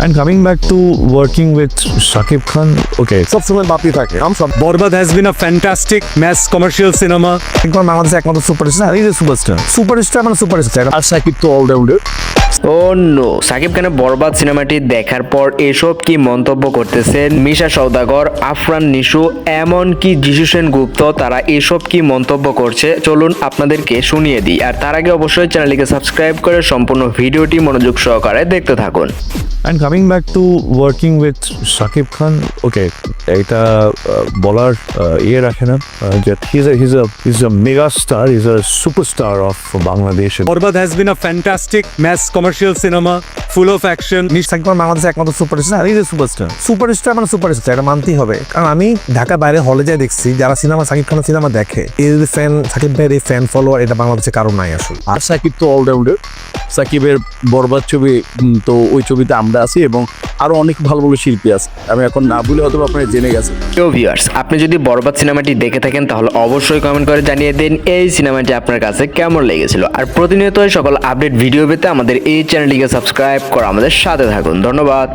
And coming back to working with Shakib Khan, okay, সবসময় বাপি থাকে সব Borbad has been a fantastic mass commercial cinema. একবার বাংলাদেশে একমাত্র সুপারস্টার, এই যে সুপারস্টার মানে সুপারস্টার। আর সাকিব তো অলরাউন্ডার। ও নো, সাকিব খানের বরবাদ সিনেমাটি দেখার পর এসব কি মন্তব্য করতেছেন মিশা সওদাগর, আফরান নিশু, এমনকি যিশু সেন গুপ্ত, তারা এসব কি মন্তব্য করছে চলুন আপনাদেরকে শুনিয়ে দিই। আর তার আগে অবশ্যই চ্যানেলটিকে সাবস্ক্রাইব করে সম্পূর্ণ ভিডিওটি মনোযোগ সহকারে দেখতে থাকুন। And coming back to working with Shakib Khan, okay, এটা বলার ইয়ে রাখে না যে he's a mega star, he's a superstar of Bangladesh. Borbad has been a fantastic mass commercial cinema full of action. Shakib Khan বাংলাদেশে একমাত্র সুপারস্টার, এই যে সুপারস্টার মানে সুপারস্টার, এটা মানতেই হবে। কারণ আমি ঢাকা বাইরে হলে যাই দেখছি যারা সিনেমা সাকিব খানের সিনেমা দেখে, এই যে ফ্যান সাকিব ভাইয়ের এই ফ্যান ফলোয়ার, এটা বাংলাদেশে কারো নাই আসলে। আর সাকিব তো অলরাউন্ডার। সাকিবের বরবাদ ছবি তো ওই ছবিতে আমরা আছি এবং আরো অনেক ভালো ভালো শিল্পী আছে, আমি এখন না বলে হয়তো আপনারা জেনে গেছেন। তো ভিউয়ার্স, আপনি যদি বরবাদ সিনেমাটি দেখে থাকেন তাহলে অবশ্যই কমেন্ট করে জানিয়ে দিন এই সিনেমাটি আপনার কাছে কেমন লেগেছিল। আর প্রতিনিয়ত সকল আপডেট ভিডিও পেতে আমাদের এই চ্যানেলটিকে সাবস্ক্রাইব করে আমাদের সাথে থাকুন। ধন্যবাদ।